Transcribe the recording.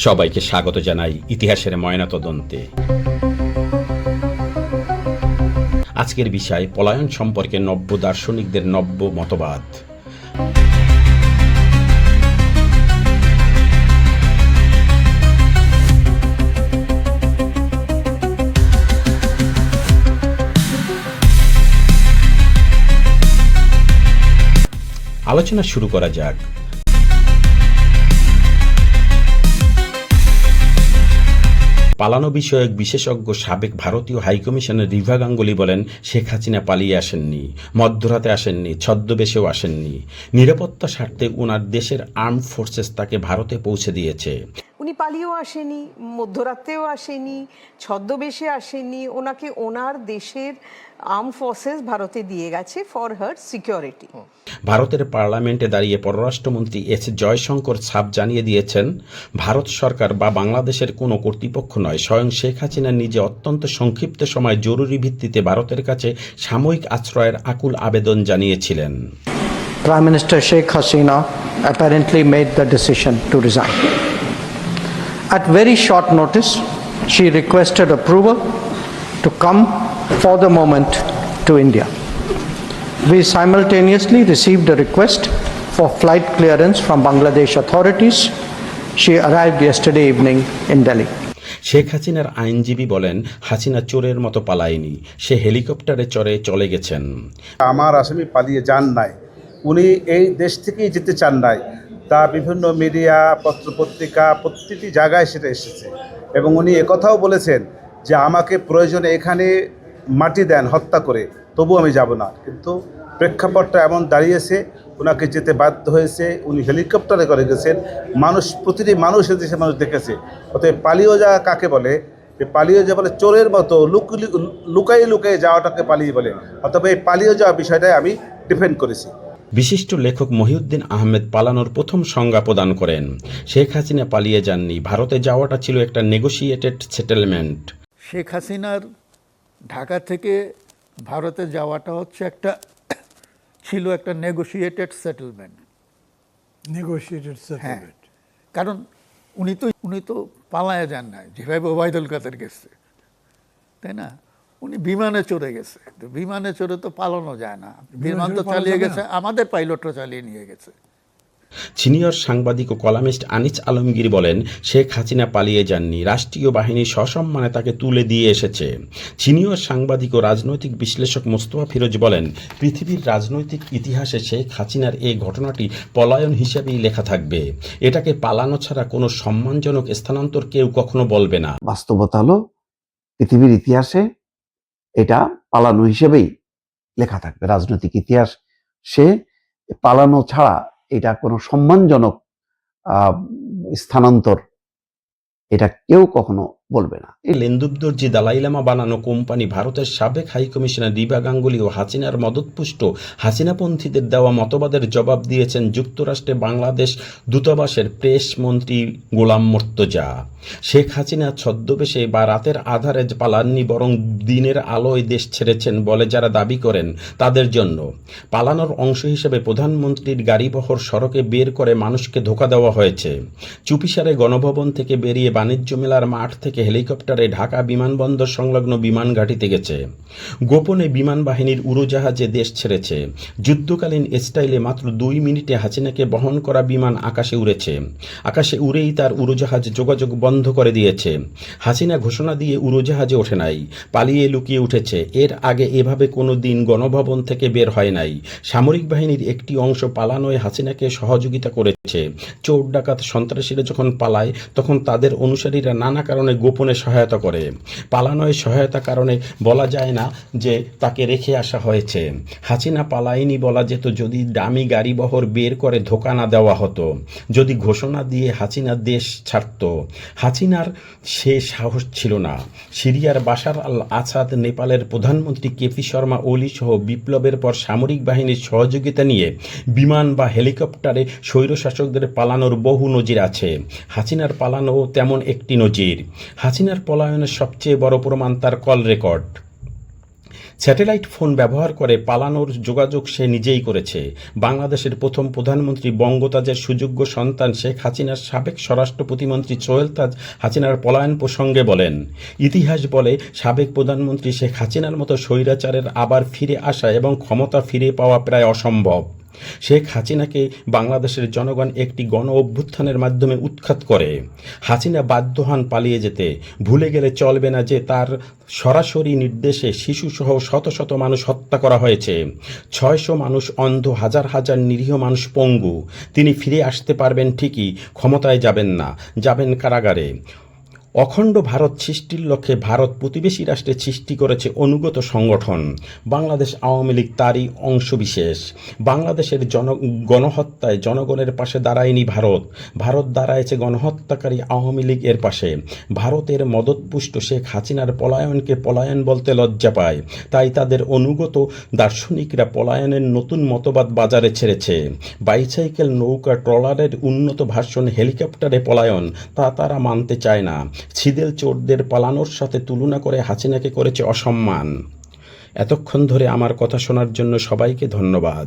সবাইকে স্বাগত জানাই ইতিহাসের ময়নাতদন্তে। আজকের বিষয় পলায়ন সম্পর্কে নব্য দার্শনিকদের নব্য মতবাদ। আলোচনা শুরু করা যাক। পালানো বিষয়ক বিশেষজ্ঞ সাবেক ভারতীয় হাইকমিশনের রিভা গাঙ্গুলি বলেন, শেখ হাসিনা পালিয়ে আসেননি, মধ্যরাতে আসেননি, ছদ্মবেশেও আসেননি। নিরাপত্তা স্বার্থে ওনার দেশের আর্মড ফোর্সেস তাকে ভারতে পৌঁছে দিয়েছে। উনি পালিয়েও আসেনি, মধ্যরাতেও আসেনি, ছদ্মবেশে আসেনি। ওনাকে ওনার দেশের আর্ম ফোর্সেস ভারতে দিয়ে গেছে ফর হার সিকিউরিটি। ভারতের পার্লামেন্টে দাঁড়িয়ে পররাষ্ট্রমন্ত্রী এস জয়শঙ্কর ছাপ জানিয়ে দিয়েছেন, ভারত সরকার বা বাংলাদেশের কোনো কর্তৃপক্ষ নয়, স্বয়ং শেখ হাসিনা নিজে অত্যন্ত সংক্ষিপ্ত সময় জরুরি ভিত্তিতে ভারতের কাছে সাময়িক আশ্রয়ের আকুল আবেদন জানিয়েছিলেন। Prime Minister Sheikh Hasina apparently made the decision to resign. At very short notice, she requested approval to come for the moment to India. We simultaneously received a request for flight clearance from Bangladesh authorities. She arrived yesterday evening in Delhi. Sheikh হাসিনার আইনজীবী বলেন, হাসিনা চোরের মতো পালায়নি, সে হেলিকপ্টারে চড়ে চলে গেছেন। আমার আসামি পালিয়ে যান নাই, উনি এই দেশ থেকেই যেতে চান নাই। তা বিভিন্ন মিডিয়া, পত্রপত্রিকা, প্রতিটি জায়গায় সেটা এসেছে এবং উনি একথাও বলেছেন যে আমাকে প্রয়োজনে এখানে মাটি দেন হত্যা করে, তবু আমি যাব না। কিন্তু প্রেক্ষাপটটা এমন দাঁড়িয়েছে, ওনাকে যেতে বাধ্য হয়েছে। উনি হেলিকপ্টারে করে গেছেন, প্রতিটি মানুষ এদেশে মানুষ দেখেছে। অতএব পালিয়ে যাওয়া কাকে বলে? যে পালিয়ে যাওয়া বলে চোরের মতো লুকাইয়ে লুকাইয়ে যাওয়াটাকে পালিয়ে বলে। অতএব এই পালিয়ে যাওয়া বিষয়টাই আমি ডিফেন্ড করেছি। বিশিষ্ট লেখক মহিউদ্দিন আহমেদ পালানোর প্রথম সংজ্ঞা প্রদান করেন, শেখ হাসিনা পালিয়ে যাননি, ভারতে যাওয়াটা ছিল একটা নেগোশিয়েটেড সেটেলমেন্ট। শেখ হাসিনার ঢাকা থেকে ভারতে যাওয়াটা হচ্ছে ছিল একটা নেগোশিয়েটেড সেটেলমেন্ট। হ্যাঁ, কারণ উনি তো পালায়া যান নাই, যেভাবে ওবায়দুল কাদের গেছে, তাই না? উনি বিমানে চড়ে গেছে, তো বিমানে চড়ে তো পালানো যায় না। বিমান তো চালিয়ে গেছে, আমাদের পাইলটরা চালিয়ে নিয়ে গেছে। সিনিয়র সাংবাদিক ও কলামিস্ট আনিস আলমগীর বলেন, শেখ হাসিনা পালিয়ে যাননি, রাষ্ট্রীয় বাহিনী সসম্মানে তাকে তুলে দিয়ে এসেছে। সিনিয়র সাংবাদিক ও রাজনৈতিক বিশ্লেষক মোস্তফা ফিরোজ বলেন, পৃথিবীর রাজনৈতিক ইতিহাসে শেখ হাসিনার এই ঘটনাটি পলায়ন হিসেবেই লেখা থাকবে। এটাকে পালানো ছাড়া কোনো সম্মানজনক স্থানান্তর কেউ কখনো বলবে না। বাস্তবতা হলো পৃথিবীর ইতিহাসে এটা পালানো হিসেবেই লেখা থাকবে। রাজনৈতিক ইতিহাস সে পালানো ছাড়া এটা কোনো সম্মানজনক স্থানান্তর এটা কেউ কখনো বলবে না। এই লেন্দুবদর্জি দালাই লামা বানানো কোম্পানি ভারতের সাবেক হাইকমিশনার রিভা গাঙ্গুলি ও হাসিনার মদতপুষ্ট হাসিনাপন্থীদের দেওয়া মতবাদের জবাব দিয়েছেন যুক্তরাষ্ট্রে বাংলাদেশ দূতাবাসের প্রেস মন্ত্রী গোলাম মুর্তজা। শেখ হাসিনা ছদ্মবেশে বা রাতের আধারে পালাননি, বরং দিনের আলোয় দেশ ছেড়েছেন বলে যারা দাবি করেন তাদের জন্য পালানোর অংশ হিসেবে প্রধানমন্ত্রীর গাড়িবহর সড়কে বের করে মানুষকে ধোঁকা দেওয়া হয়েছে। চুপিসারে গণভবন থেকে বেরিয়ে বাণিজ্য মেলার মাঠ থেকে হেলিকপ্টারে ঢাকা বিমানবন্দর সংলগ্ন বিমান ঘাঁটিতে গেছে। গোপনে বিমান বাহিনীর উড়োজাহাজে দেশ ছেড়েছে। যুদ্ধকালীন স্টাইলে মাত্র 2 মিনিটে হাসিনাকে বহন করা বিমান আকাশে উড়েছে। আকাশে উড়েই তার উড়োজাহাজ যোগাযোগ বন্ধ করে দিয়েছে। হাসিনা ঘোষণা দিয়ে উড়োজাহাজে ওঠে নাই, পালিয়ে লুকিয়ে উঠেছে। এর আগে এভাবে কোনো দিন গণভবন থেকে বের হয় নাই। সামরিক বাহিনীর একটি অংশ পালানোয় হাসিনাকে সহযোগিতা করেছে। চোর ডাকাত সন্ত্রাসীরা যখন পালায় তখন তাদের অনুসারীরা নানা কারণে গোপনে সহায়তা করে। পালানোয় সহায়তা কারণে বলা যায় না যে তাকে রেখে আসা হয়েছে। হাসিনা পালায়নি বলা যেত যদি দামি গাড়িবহর বের করে ধোঁকা না দেওয়া হতো, যদি ঘোষণা দিয়ে হাসিনা দেশ ছাড়ত। হাসিনার সে সাহস ছিল না। সিরিয়ার বাশার আল আসাদ, নেপালের প্রধানমন্ত্রী কেপি শর্মা ওলি সহ বিপ্লবের পর সামরিক বাহিনীর সহযোগিতা নিয়ে বিমান বা হেলিকপ্টারে স্বৈরশাসকদের পালানোর বহু নজির আছে। হাসিনার পালানোও তেমন একটি নজির। হাসিনার পলায়নের সবচেয়ে বড় প্রমাণ তার কল রেকর্ড। স্যাটেলাইট ফোন ব্যবহার করে পালানোর যোগাযোগ সে নিজেই করেছে। বাংলাদেশের প্রথম প্রধানমন্ত্রী বঙ্গতাজের সুযোগ্য সন্তান শেখ হাসিনার সাবেক স্বরাষ্ট্র প্রতিমন্ত্রী সোহেল তাজ হাসিনার পলায়ন প্রসঙ্গে বলেন, ইতিহাস বলে সাবেক প্রধানমন্ত্রী শেখ হাসিনার মতো স্বৈরাচারের আবার ফিরে আসা এবং ক্ষমতা ফিরে পাওয়া প্রায় অসম্ভব। শেখ হাসিনাকে বাংলাদেশের জনগণ একটি গণ অভ্যুত্থানের মাধ্যমে উৎখাত করে। হাসিনা বাধ্য হন পালিয়ে যেতে। ভুলে গেলে চলবে না যে তার সরাসরি নির্দেশে শিশুসহ শত শত মানুষ হত্যা করা হয়েছে। 600 মানুষ অন্ধ, হাজার হাজার নিরীহ মানুষ পঙ্গু। তিনি ফিরে আসতে পারবেন ঠিকই, ক্ষমতায় যাবেন না, যাবেন কারাগারে। অখণ্ড ভারত সৃষ্টির লক্ষ্যে ভারত প্রতিবেশী রাষ্ট্রে সৃষ্টি করেছে অনুগত সংগঠন। বাংলাদেশ আওয়ামী লীগ তারই অংশবিশেষ। বাংলাদেশের গণহত্যায় জনগণের পাশে দাঁড়ায়নি ভারত। ভারত দাঁড়ায়ছে গণহত্যাকারী আওয়ামী লীগের পাশে। ভারতের মদতপুষ্ট শেখ হাসিনার পলায়নকে পলায়ন বলতে লজ্জা পায়। তাই তাদের অনুগত দার্শনিকরা পলায়নের নতুন মতবাদ বাজারে ছেড়েছে। বাইসাইকেল, নৌকা, ট্রলারের উন্নত ভার্সন, হেলিকপ্টারে পলায়ন, তা তারা মানতে চায় না। ছিদেল চোরদের পালানোর সাথে তুলনা করে হাসিনাকে করেছে অসম্মান। এতক্ষণ ধরে আমার কথা শোনার জন্য সবাইকে ধন্যবাদ।